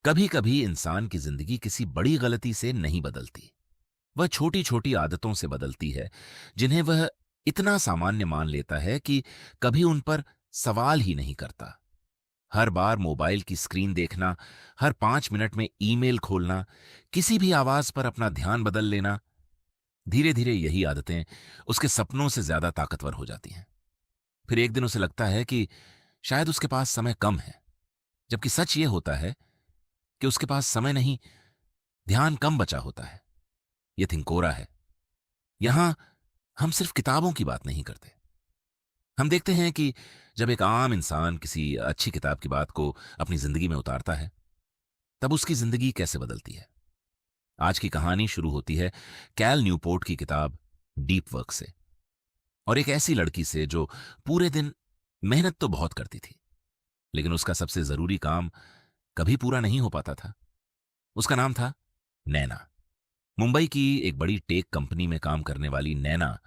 कभी कभी इंसान की जिंदगी किसी बड़ी गलती से नहीं बदलती। वह छोटी छोटी आदतों से बदलती है, जिन्हें वह इतना सामान्य मान लेता है कि कभी उन पर सवाल ही नहीं करता। हर बार मोबाइल की स्क्रीन देखना, हर 5 मिनट में ईमेल खोलना, किसी भी आवाज पर अपना ध्यान बदल लेना, धीरे धीरे यही आदतें उसके सपनों से ज्यादा ताकतवर हो जाती हैं। फिर एक दिन उसे लगता है कि शायद उसके पास समय कम है, जबकि सच ये होता है कि उसके पास समय नहीं, ध्यान कम बचा होता है। ये थिंकोरा है। यहां हम सिर्फ किताबों की बात नहीं करते। हम देखते हैं कि जब एक आम इंसान किसी अच्छी किताब की बात को अपनी जिंदगी में उतारता है, तब उसकी जिंदगी कैसे बदलती है। आज की कहानी शुरू होती है कैल न्यूपोर्ट की किताब डीप वर्क से, और एक ऐसी लड़की से जो पूरे दिन मेहनत तो बहुत करती थी, लेकिन उसका सबसे जरूरी काम कभी पूरा नहीं हो पाता था। उसका नाम था नैना। मुंबई की एक बड़ी टेक कंपनी में काम करने वाली नैना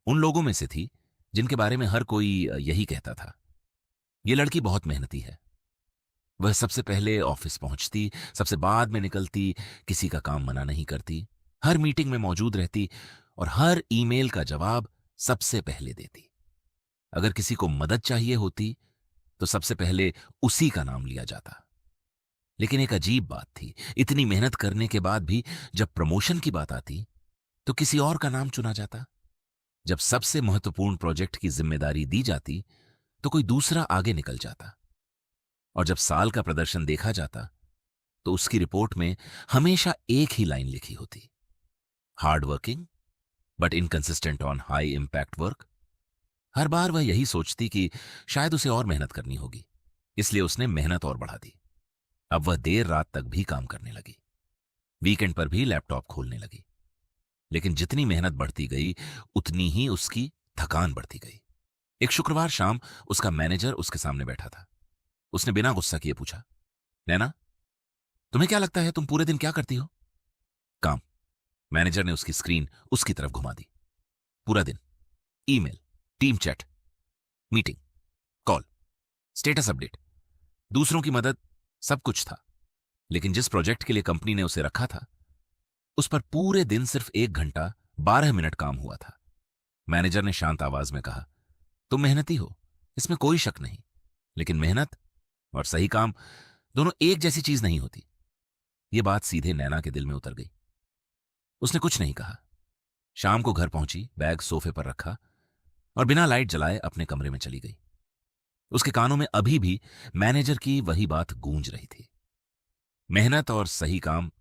उन लोगों में से थी जिनके बारे में हर कोई यही कहता था, ये लड़की बहुत मेहनती है। वह सबसे पहले ऑफिस पहुंचती, सबसे बाद में निकलती, किसी का काम मना नहीं करती, हर मीटिंग में मौजूद रहती और हर ईमेल का जवाब सबसे पहले देती। अगर किसी को मदद चाहिए होती तो सबसे पहले उसी का नाम लिया जाता। लेकिन एक अजीब बात थी, इतनी मेहनत करने के बाद भी जब प्रमोशन की बात आती तो किसी और का नाम चुना जाता। जब सबसे महत्वपूर्ण प्रोजेक्ट की जिम्मेदारी दी जाती तो कोई दूसरा आगे निकल जाता। और जब साल का प्रदर्शन देखा जाता तो उसकी रिपोर्ट में हमेशा एक ही लाइन लिखी होती, hard working but inconsistent on high impact work. हर बार वह यही सोचती कि शायद उसे और मेहनत करनी होगी, इसलिए उसने मेहनत और बढ़ा दी। अब वह देर रात तक भी काम करने लगी, वीकेंड पर भी लैपटॉप खोलने लगी। लेकिन जितनी मेहनत बढ़ती गई, उतनी ही उसकी थकान बढ़ती गई। एक शुक्रवार शाम उसका मैनेजर उसके सामने बैठा था। उसने बिना गुस्सा किए पूछा, नैना, तुम्हें क्या लगता है तुम पूरे दिन क्या करती हो? काम। मैनेजर ने उसकी स्क्रीन उसकी तरफ घुमा दी। पूरा दिन email, team chat, meeting, call, status update, दूसरों की मदद, सब कुछ था। लेकिन जिस प्रोजेक्ट के लिए कंपनी ने उसे रखा था, उस पर पूरे दिन सिर्फ 1 घंटा 12 मिनट काम हुआ था। मैनेजर ने शांत आवाज में कहा, तुम मेहनती हो, इसमें कोई शक नहीं, लेकिन मेहनत और सही काम दोनों एक जैसी चीज नहीं होती। यह बात सीधे नैना के दिल में उतर गई। उसने कुछ नहीं कहा। शाम को घर पहुंची, बैग सोफे पर रखा और बिना लाइट जलाए अपने कमरे में चली गई। उसके कानों में अभी भी मैनेजर की वही बात गूंज रही थी, मेहनत और सही काम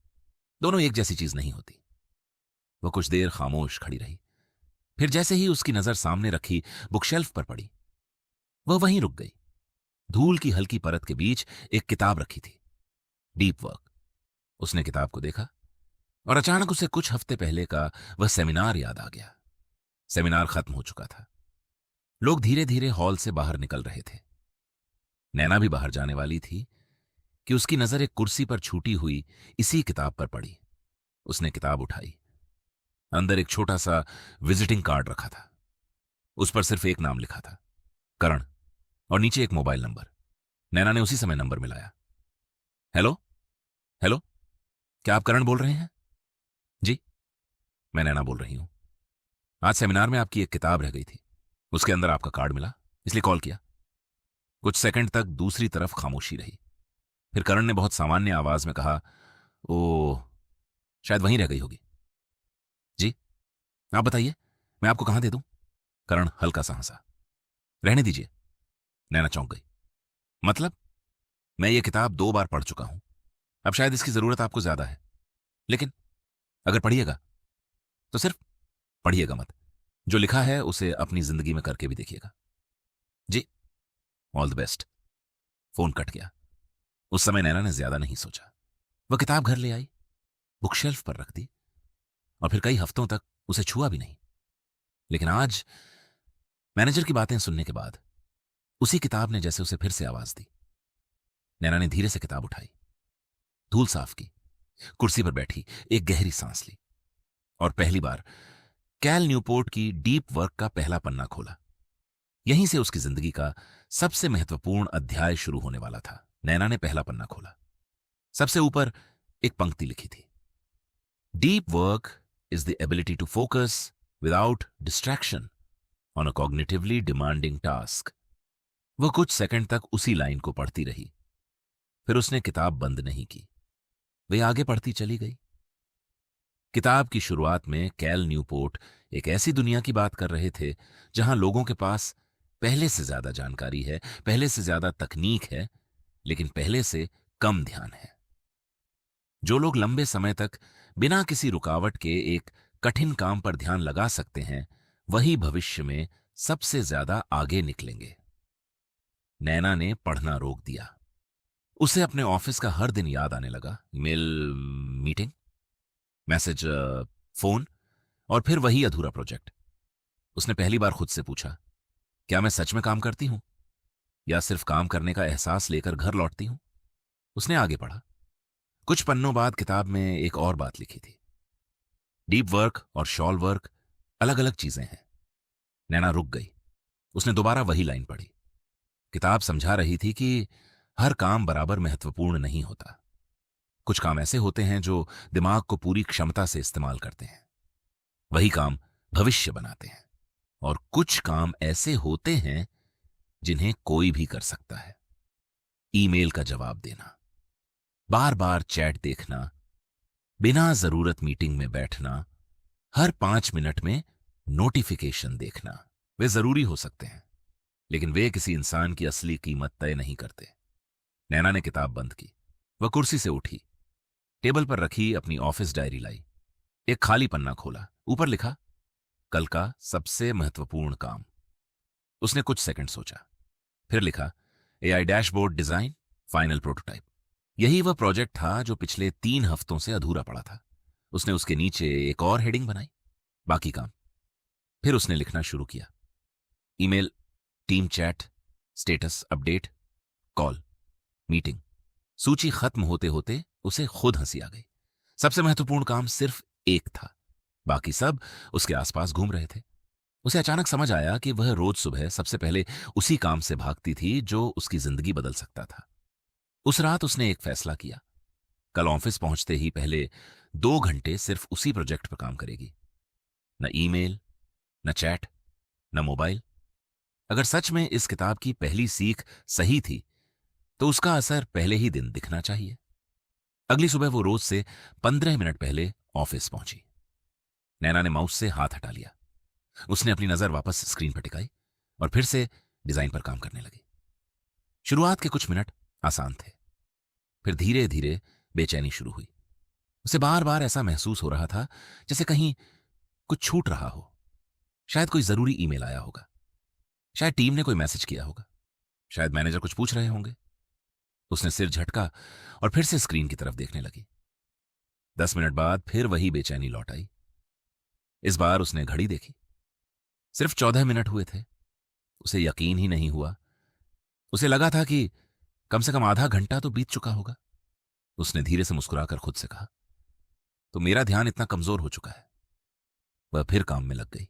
दोनों एक जैसी चीज नहीं होती। वह कुछ देर खामोश खड़ी रही। फिर जैसे ही उसकी नजर सामने रखी बुकशेल्फ पर पड़ी, वह वहीं रुक गई। धूल की हल्की परत के बीच एक किताब रखी थी, डीप वर्क। उसने किताब को देखा और अचानक उसे कुछ हफ्ते पहले का वह सेमिनार याद आ गया। सेमिनार खत्म हो चुका था। लोग धीरे धीरे हॉल से बाहर निकल रहे थे। नैना भी बाहर जाने वाली थी कि उसकी नजर एक कुर्सी पर छूटी हुई इसी किताब पर पड़ी। उसने किताब उठाई। अंदर एक छोटा सा विजिटिंग कार्ड रखा था। उस पर सिर्फ एक नाम लिखा था, करण, और नीचे एक मोबाइल नंबर। नैना ने उसी समय नंबर मिलाया। हेलो, हेलो, क्या आप करण बोल रहे हैं? जी, मैं नैना बोल रही हूं। आज सेमिनार में आपकी एक किताब रह गई थी, उसके अंदर आपका कार्ड मिला, इसलिए कॉल किया। कुछ सेकंड तक दूसरी तरफ खामोशी रही। फिर करण ने बहुत सामान्य आवाज में कहा, ओ, शायद वहीं रह गई होगी। जी, आप बताइए, मैं आपको कहां दे दूं? करण हल्का सा हंसा। रहने दीजिए। नैना चौंक गई। मतलब? मैं ये किताब 2 बार पढ़ चुका हूं, अब शायद इसकी जरूरत आपको ज्यादा है। लेकिन अगर पढ़िएगा तो सिर्फ पढ़िएगा मत, जो लिखा है उसे अपनी जिंदगी में करके भी देखिएगा। जी, all the best. Phone cut गया। उस समय नैना ने ज्यादा नहीं सोचा। वह किताब घर ले आई, बुकशेल्फ पर रख दी और फिर कई हफ्तों तक उसे छुआ भी नहीं। लेकिन आज मैनेजर की बातें सुनने के बाद उसी किताब ने जैसे उसे फिर से आवाज दी। नैना ने धीरे से किताब उठाई, धूल साफ की, कुर्सी पर बैठी, एक गहरी सांस ली और पहली बार कैल न्यूपोर्ट की डीप वर्क का पहला पन्ना खोला। यहीं से उसकी जिंदगी का सबसे महत्वपूर्ण अध्याय शुरू होने वाला था। नैना ने पहला पन्ना खोला। सबसे ऊपर एक पंक्ति लिखी थी, deep work is the ability to focus without distraction on a cognitively demanding task. वह कुछ सेकंड तक उसी लाइन को पढ़ती रही, फिर उसने किताब बंद नहीं की। वह आगे पढ़ती चली गई। किताब की शुरुआत में कैल न्यूपोर्ट एक ऐसी दुनिया की बात कर रहे थे जहां लोगों के पास पहले से ज्यादा जानकारी है, पहले से ज्यादा तकनीक है, लेकिन पहले से कम ध्यान है। जो लोग लंबे समय तक बिना किसी रुकावट के एक कठिन काम पर ध्यान लगा सकते हैं, वही भविष्य में सबसे ज्यादा आगे निकलेंगे। नैना ने पढ़ना रोक दिया। उसे अपने ऑफिस का हर दिन याद आने लगा। ईमेल, मीटिंग, मैसेज, फोन, और फिर वही अधूरा प्रोजेक्ट। उसने पहली बार खुद से पूछा, क्या मैं सच में काम करती हूं या सिर्फ काम करने का एहसास लेकर घर लौटती हूं? उसने आगे पढ़ा। कुछ पन्नों बाद किताब में एक और बात लिखी थी, डीप वर्क और शॉल वर्क अलग अलग चीजें हैं। नैना रुक गई। उसने दोबारा वही लाइन पढ़ी। किताब समझा रही थी कि हर काम बराबर महत्वपूर्ण नहीं होता। कुछ काम ऐसे होते हैं जो दिमाग को पूरी क्षमता से इस्तेमाल करते हैं, वही काम भविष्य बनाते हैं। और कुछ काम ऐसे होते हैं जिन्हें कोई भी कर सकता है। ईमेल का जवाब देना, बार बार चैट देखना, बिना जरूरत मीटिंग में बैठना, हर 5 मिनट में नोटिफिकेशन देखना। वे जरूरी हो सकते हैं, लेकिन वे किसी इंसान की असली कीमत तय नहीं करते। नैना ने किताब बंद की। वह कुर्सी से उठी, टेबल पर रखी अपनी ऑफिस डायरी लाई, एक खाली पन्ना खोला। ऊपर लिखा, कल का सबसे महत्वपूर्ण काम। उसने कुछ सेकंड सोचा, फिर लिखा, AI dashboard design, final prototype. यही वह प्रोजेक्ट था जो पिछले 3 हफ्तों से अधूरा पड़ा था। उसने उसके नीचे एक और हेडिंग बनाई, बाकी काम। फिर उसने लिखना शुरू किया, email, team chat, status update, call, meeting. सूची खत्म होते होते उसे खुद हंसी आ गई। सबसे महत्वपूर्ण काम सिर्फ एक था, बाकी सब उसके आसपास घूम रहे थे। उसे अचानक समझ आया कि वह रोज सुबह सबसे पहले उसी काम से भागती थी जो उसकी जिंदगी बदल सकता था। उस रात उसने एक फैसला किया, कल ऑफिस पहुंचते ही पहले 2 घंटे सिर्फ उसी प्रोजेक्ट पर काम करेगी। न ईमेल, न चैट, न मोबाइल। अगर सच में इस किताब की पहली सीख सही थी, तो उसका असर पहले ही दिन दिखना चाहिए। अगली सुबह वो रोज से 15 मिनट पहले ऑफिस पहुंची। नैना ने माउस से हाथ हटा लिया। उसने अपनी नजर वापस स्क्रीन पर टिकाई और फिर से डिजाइन पर काम करने लगी। शुरुआत के कुछ मिनट आसान थे, फिर धीरे धीरे बेचैनी शुरू हुई। उसे बार बार ऐसा महसूस हो रहा था जैसे कहीं कुछ छूट रहा हो। शायद कोई जरूरी ईमेल आया होगा, शायद टीम ने कोई मैसेज किया होगा, शायद मैनेजर कुछ पूछ रहे होंगे। उसने सिर झटका और फिर से स्क्रीन की तरफ देखने लगी। 10 मिनट बाद फिर वही बेचैनी लौट आई। इस बार उसने घड़ी देखी, सिर्फ 14 मिनट हुए थे। उसे यकीन ही नहीं हुआ। उसे लगा था कि कम से कम आधा घंटा तो बीत चुका होगा। उसने धीरे से मुस्कुराकर खुद से कहा, तो मेरा ध्यान इतना कमजोर हो चुका है। वह फिर काम में लग गई।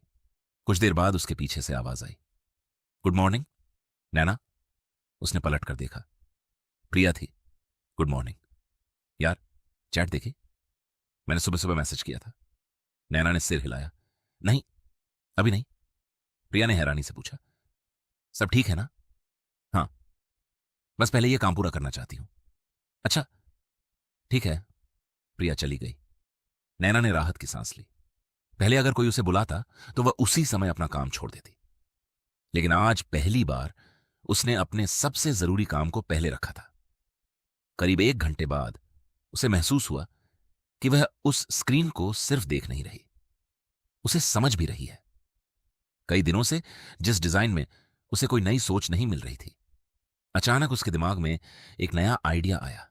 कुछ देर बाद उसके पीछे से आवाज आई, गुड मॉर्निंग नैना। उसने पलट कर देखा, प्रिया थी। गुड मॉर्निंग यार, चैट देखी? मैंने सुबह सुबह मैसेज किया था। नैना ने सिर हिलाया, नहीं अभी नहीं। प्रिया ने हैरानी से पूछा, सब ठीक है ना? हाँ, बस पहले यह काम पूरा करना चाहती हूं। अच्छा ठीक है। प्रिया चली गई। नैना ने राहत की सांस ली। पहले अगर कोई उसे बुलाता तो वह उसी समय अपना काम छोड़ देती, लेकिन आज पहली बार उसने अपने सबसे जरूरी काम को पहले रखा था। करीब 1 घंटे बाद उसे महसूस हुआ कि वह उस स्क्रीन को सिर्फ देख नहीं रही, उसे समझ भी रही है। कई दिनों से जिस डिजाइन में उसे कोई नई सोच नहीं मिल रही थी, अचानक उसके दिमाग में एक नया आइडिया आया।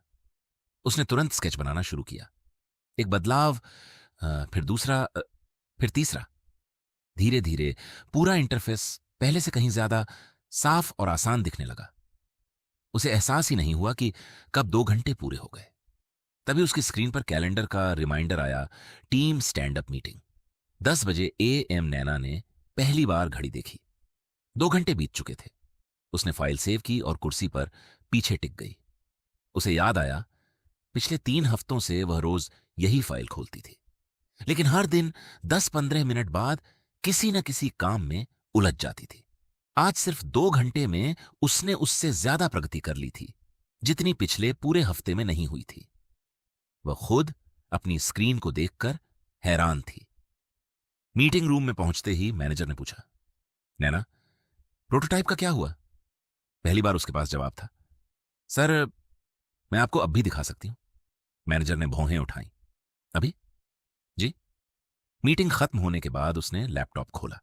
उसने तुरंत स्केच बनाना शुरू किया। एक बदलाव, फिर दूसरा, फिर तीसरा। धीरे धीरे पूरा इंटरफेस पहले से कहीं ज्यादा साफ और आसान दिखने लगा। उसे एहसास ही नहीं हुआ कि कब 2 घंटे पूरे हो गए। तभी उसकी स्क्रीन पर कैलेंडर का रिमाइंडर आया, टीम स्टैंड अप मीटिंग 10 बजे AM। नैना ने पहली बार घड़ी देखी। 2 घंटे बीत चुके थे। उसने फाइल सेव की और कुर्सी पर पीछे टिक गई। उसे याद आया पिछले 3 हफ्तों से वह रोज यही फाइल खोलती थी, लेकिन हर दिन 10-15 मिनट बाद किसी न किसी काम में उलझ जाती थी। आज सिर्फ 2 घंटे में उसने उससे ज्यादा प्रगति कर ली थी, जितनी पिछले पूरे हफ्ते में नहीं हुई थी। वह खुद अपनी स्क्रीन को देखकर हैरान थी। मीटिंग रूम में पहुंचते ही मैनेजर ने पूछा, नैना, प्रोटोटाइप का क्या हुआ? पहली बार उसके पास जवाब था, सर, मैं आपको अब भी दिखा सकती हूं। मैनेजर ने भौहें उठाई। अभी? जी। मीटिंग खत्म होने के बाद उसने लैपटॉप खोला।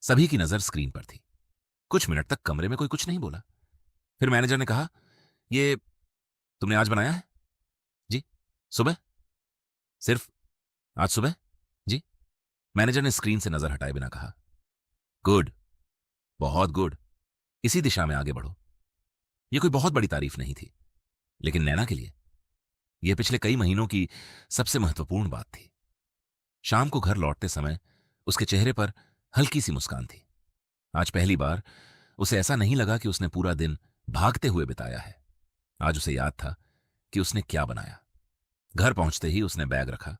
सभी की नजर स्क्रीन पर थी। कुछ मिनट तक कमरे में कोई कुछ नहीं बोला। फिर मैनेजर ने कहा, ये तुमने आज बनाया है? जी। सुबह? सिर्फ आज सुबह? जी। मैनेजर ने स्क्रीन से नजर हटाए बिना कहा, गुड, बहुत गुड, इसी दिशा में आगे बढ़ो। यह कोई बहुत बड़ी तारीफ नहीं थी, लेकिन नैना के लिए यह पिछले कई महीनों की सबसे महत्वपूर्ण बात थी। शाम को घर लौटते समय उसके चेहरे पर हल्की सी मुस्कान थी। आज पहली बार उसे ऐसा नहीं लगा कि उसने पूरा दिन भागते हुए बिताया है। आज उसे याद था कि उसने क्या बनाया। घर पहुंचते ही उसने बैग रखा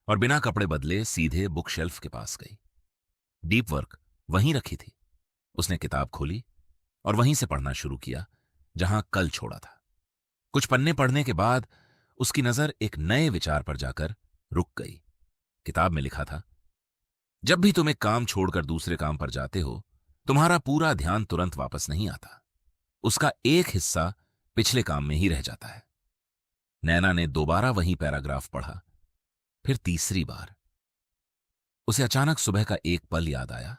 और बिना कपड़े बदले सीधे बुक शेल्फ के पास गई। डीप वर्क वहीं रखी थी। उसने किताब खोली और वहीं से पढ़ना शुरू किया जहां कल छोड़ा था। कुछ पन्ने पढ़ने के बाद उसकी नजर एक नए विचार पर जाकर रुक गई। किताब में लिखा था, जब भी तुम एक काम छोड़कर दूसरे काम पर जाते हो, तुम्हारा पूरा ध्यान तुरंत वापस नहीं आता। उसका एक हिस्सा पिछले काम में ही रह जाता है। नैना ने दोबारा वही पैराग्राफ पढ़ा, फिर तीसरी बार। उसे अचानक सुबह का एक पल याद आया,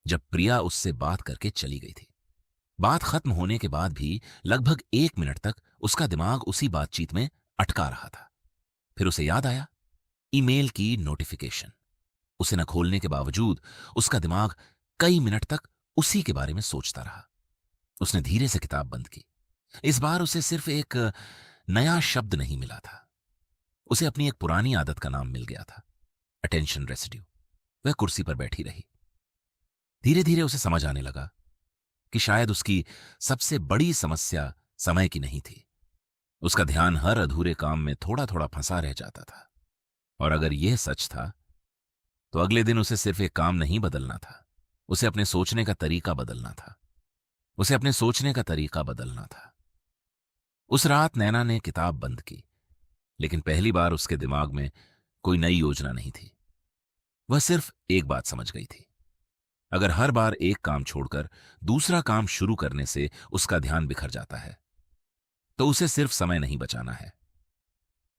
जब प्रिया उससे बात करके चली गई थी। बात खत्म होने के बाद भी लगभग 1 मिनट तक उसका दिमाग उसी बातचीत में अटका रहा था। फिर उसे याद आया, ईमेल की नोटिफिकेशन। उसे न खोलने के बावजूद उसका दिमाग कई मिनट तक उसी के बारे में सोचता रहा। उसने धीरे से किताब बंद की। इस बार उसे सिर्फ एक नया शब्द नहीं मिला था, उसे अपनी एक पुरानी आदत का नाम मिल गया था, अटेंशन रेसिड्यू। वह कुर्सी पर बैठी रही। धीरे धीरे उसे समझ आने लगा कि शायद उसकी सबसे बड़ी समस्या समय की नहीं थी। उसका ध्यान हर अधूरे काम में थोड़ा थोड़ा फंसा रह जाता था। और अगर यह सच था, तो अगले दिन उसे सिर्फ एक काम नहीं बदलना था, उसे अपने सोचने का तरीका बदलना था। उसे अपने सोचने का तरीका बदलना था। उस रात नैना ने किताब बंद की, लेकिन पहली बार उसके दिमाग में कोई नई योजना नहीं थी। वह सिर्फ एक बात समझ गई थी, अगर हर बार एक काम छोड़कर दूसरा काम शुरू करने से उसका ध्यान बिखर जाता है, तो उसे सिर्फ समय नहीं बचाना है,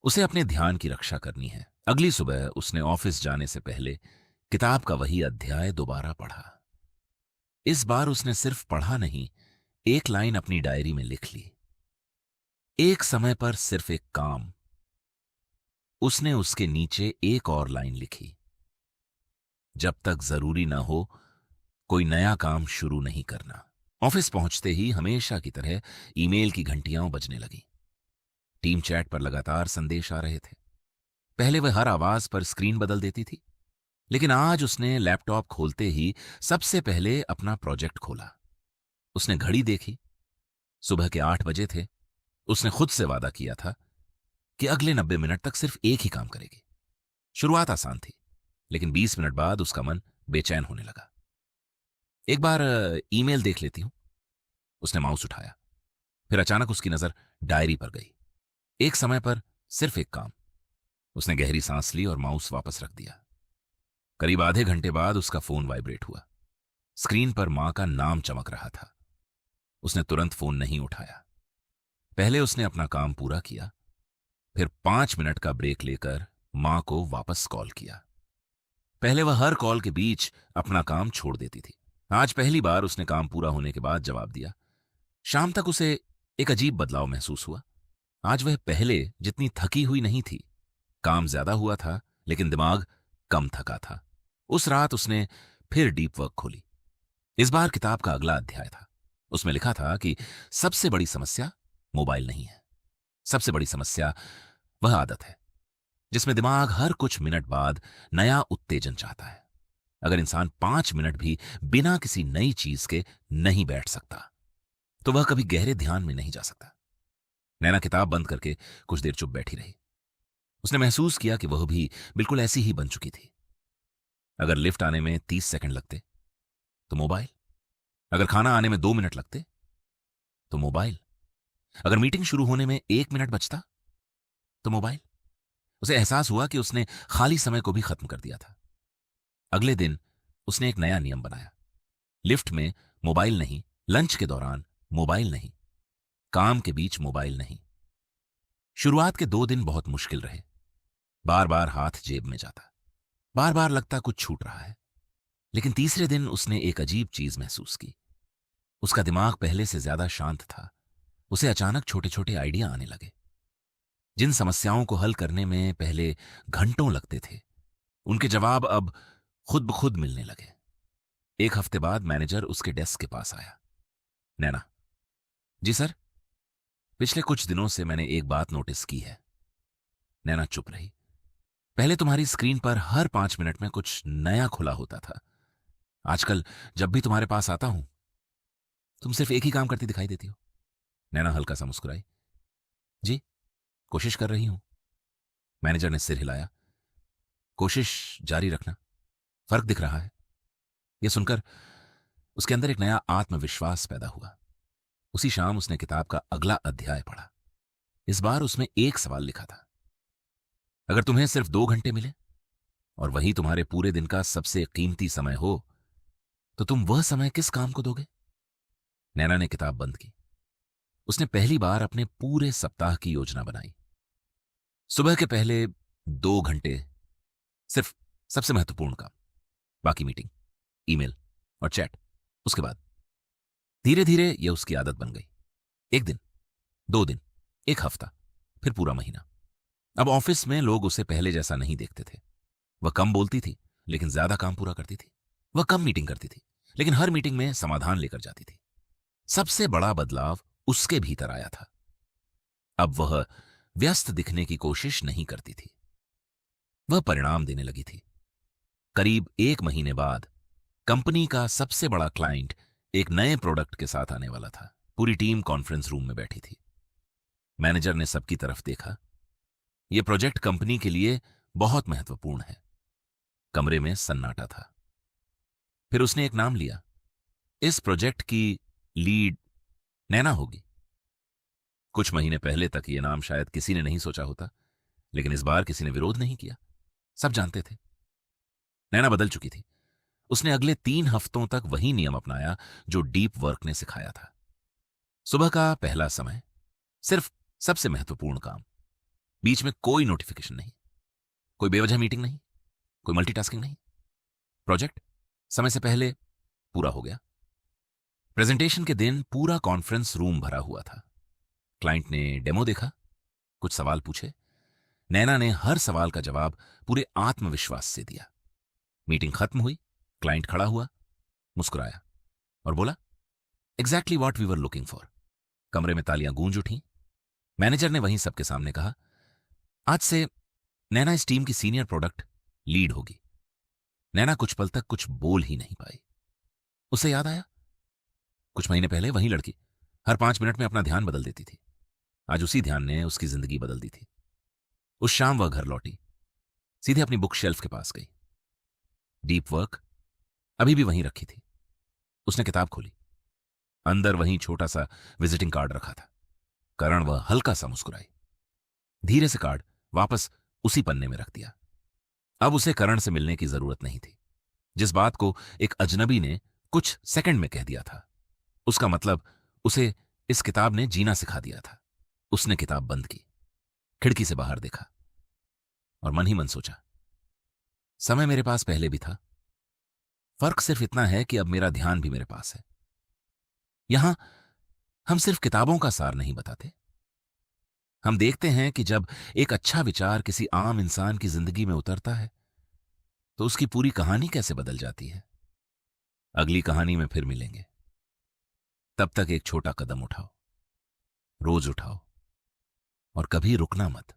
उसे अपने ध्यान की रक्षा करनी है। अगली सुबह उसने ऑफिस जाने से पहले किताब का वही अध्याय दोबारा पढ़ा। इस बार उसने सिर्फ पढ़ा नहीं, एक लाइन अपनी डायरी में लिख ली। एक समय पर सिर्फ एक काम। उसने उसके नीचे एक और लाइन लिखी, जब तक जरूरी ना हो कोई नया काम शुरू नहीं करना। ऑफिस पहुंचते ही हमेशा की तरह ईमेल की घंटियां बजने लगी। टीम चैट पर लगातार संदेश आ रहे थे। पहले वह हर आवाज पर स्क्रीन बदल देती थी, लेकिन आज उसने लैपटॉप खोलते ही सबसे पहले अपना प्रोजेक्ट खोला। उसने घड़ी देखी, सुबह के 8 बजे थे। उसने खुद से वादा किया था कि अगले 90 मिनट तक सिर्फ एक ही काम करेगी। शुरुआत आसान थी, लेकिन 20 मिनट बाद उसका मन बेचैन होने लगा। एक बार ईमेल देख लेती हूं। उसने माउस उठाया, फिर अचानक उसकी नजर डायरी पर गई। एक समय पर सिर्फ एक काम। उसने गहरी सांस ली और माउस वापस रख दिया। करीब आधे घंटे बाद उसका फोन वाइब्रेट हुआ। स्क्रीन पर मां का नाम चमक रहा था। उसने तुरंत फोन नहीं उठाया। पहले उसने अपना काम पूरा किया, फिर 5 मिनट का ब्रेक लेकर मां को वापस कॉल किया। पहले वह हर कॉल के बीच अपना काम छोड़ देती थी। आज पहली बार उसने काम पूरा होने के बाद जवाब दिया। शाम तक उसे एक अजीब बदलाव महसूस हुआ। आज वह पहले जितनी थकी हुई नहीं थी। काम ज्यादा हुआ था, लेकिन दिमाग कम थका था। उस रात उसने फिर डीप वर्क खोली। इस बार किताब का अगला अध्याय था। उसमें लिखा था कि सबसे बड़ी समस्या मोबाइल नहीं है, सबसे बड़ी समस्या वह आदत है जिसमें दिमाग हर कुछ मिनट बाद नया उत्तेजन चाहता है। अगर इंसान 5 मिनट भी बिना किसी नई चीज के नहीं बैठ सकता, तो वह कभी गहरे ध्यान में नहीं जा सकता। नैना किताब बंद करके कुछ देर चुप बैठी रही। उसने महसूस किया कि वह भी बिल्कुल ऐसी ही बन चुकी थी। अगर लिफ्ट आने में 30 सेकंड लगते तो मोबाइल, अगर खाना आने में 2 मिनट लगते तो मोबाइल, अगर मीटिंग शुरू होने में 1 मिनट बचता तो मोबाइल। उसे एहसास हुआ कि उसने खाली समय को भी खत्म कर दिया था। अगले दिन उसने एक नया नियम बनाया। लिफ्ट में मोबाइल नहीं, लंच के दौरान मोबाइल नहीं, काम के बीच मोबाइल नहीं। शुरुआत के 2 दिन बहुत मुश्किल रहे। बार बार हाथ जेब में जाता, बार बार लगता कुछ छूट रहा है। लेकिन तीसरे दिन उसने एक अजीब चीज महसूस की। उसका दिमाग पहले से ज्यादा शांत था। उसे अचानक छोटे छोटे आइडिया आने लगे। जिन समस्याओं को हल करने में पहले घंटों लगते थे, उनके जवाब अब खुद ब खुद मिलने लगे। एक हफ्ते बाद मैनेजर उसके डेस्क के पास आया। नैना, जी सर, पिछले कुछ दिनों से मैंने एक बात नोटिस की है। नैना चुप रही। पहले तुम्हारी स्क्रीन पर हर 5 मिनट में कुछ नया खुला होता था। आजकल जब भी तुम्हारे पास आता हूं, तुम सिर्फ एक ही काम करती दिखाई देती हो। नैना हल्का सा मुस्कुराई। जी, कोशिश कर रही हूं। मैनेजर ने सिर हिलाया। कोशिश जारी रखना, फर्क दिख रहा है। यह सुनकर उसके अंदर एक नया आत्मविश्वास पैदा हुआ। उसी शाम उसने किताब का अगला अध्याय पढ़ा। इस बार उसमें एक सवाल लिखा था। अगर तुम्हें सिर्फ 2 घंटे मिले और वही तुम्हारे पूरे दिन का सबसे कीमती समय हो, तो तुम वह समय किस काम को दोगे? नैना ने किताब बंद की। उसने पहली बार अपने पूरे सप्ताह की योजना बनाई। सुबह के पहले 2 घंटे सिर्फ सबसे महत्वपूर्ण काम, बाकी मीटिंग, ईमेल और चैट। उसके बाद धीरे धीरे यह उसकी आदत बन गई। 1 दिन, 2 दिन, एक हफ्ता, फिर पूरा महीना। अब ऑफिस में लोग उसे पहले जैसा नहीं देखते थे। वह कम बोलती थी लेकिन ज्यादा काम पूरा करती थी। वह कम मीटिंग करती थी लेकिन हर मीटिंग में समाधान लेकर जाती थी। सबसे बड़ा बदलाव उसके भीतर आया था। अब वह व्यस्त दिखने की कोशिश नहीं करती थी। वह परिणाम देने लगी थी। करीब 1 महीने बाद कंपनी का सबसे बड़ा क्लाइंट एक नए प्रोडक्ट के साथ आने वाला था। पूरी टीम कॉन्फ्रेंस रूम में बैठी थी। मैनेजर ने सबकी तरफ देखा। यह प्रोजेक्ट कंपनी के लिए बहुत महत्वपूर्ण है। कमरे में सन्नाटा था। फिर उसने एक नाम लिया। इस प्रोजेक्ट की लीड नैना होगी। कुछ महीने पहले तक यह नाम शायद किसी ने नहीं सोचा होता, लेकिन इस बार किसी ने विरोध नहीं किया। सब जानते थे नैना बदल चुकी थी। उसने अगले 3 हफ्तों तक वही नियम अपनाया जो डीप वर्क ने सिखाया था। सुबह का पहला समय, सिर्फ सबसे महत्वपूर्ण काम। बीच में कोई नोटिफिकेशन नहीं, कोई बेवजह मीटिंग नहीं, कोई मल्टीटास्किंग नहीं। प्रोजेक्ट समय से पहले पूरा हो गया। प्रेजेंटेशन के दिन पूरा कॉन्फ्रेंस रूम भरा हुआ था। क्लाइंट ने डेमो देखा, कुछ सवाल पूछे। नैना ने हर सवाल का जवाब पूरे आत्मविश्वास से दिया। मीटिंग खत्म हुई। क्लाइंट खड़ा हुआ, मुस्कुराया और बोला, exactly what we were looking for. कमरे में तालियां गूंज उठी। मैनेजर ने वहीं सबके सामने कहा, आज से नैना इस टीम की सीनियर प्रोडक्ट लीड होगी। नैना कुछ पल तक कुछ बोल ही नहीं पाई। उसे याद आया, कुछ महीने पहले वही लड़की हर 5 मिनट में अपना ध्यान बदल देती थी। आज उसी ध्यान ने उसकी जिंदगी बदल दी थी। उस शाम वह घर लौटी, सीधे अपनी बुक शेल्फ के पास गई। डीप वर्क अभी भी वहीं रखी थी। उसने किताब खोली। अंदर वहीं छोटा सा विजिटिंग कार्ड रखा था। कारण वह हल्का सा मुस्कुराई। धीरे से कार्ड वापस उसी पन्ने में रख दिया। अब उसे करण से मिलने की जरूरत नहीं थी। जिस बात को एक अजनबी ने कुछ सेकंड में कह दिया था, उसका मतलब उसे इस किताब ने जीना सिखा दिया था। उसने किताब बंद की, खिड़की से बाहर देखा और मन ही मन सोचा, समय मेरे पास पहले भी था। फर्क सिर्फ इतना है कि अब मेरा ध्यान भी मेरे पास है। यहां हम सिर्फ किताबों का सार नहीं बताते। हम देखते हैं कि जब एक अच्छा विचार किसी आम इंसान की जिंदगी में उतरता है तो उसकी पूरी कहानी कैसे बदल जाती है। अगली कहानी में फिर मिलेंगे। तब तक एक छोटा कदम उठाओ, रोज उठाओ और कभी रुकना मत।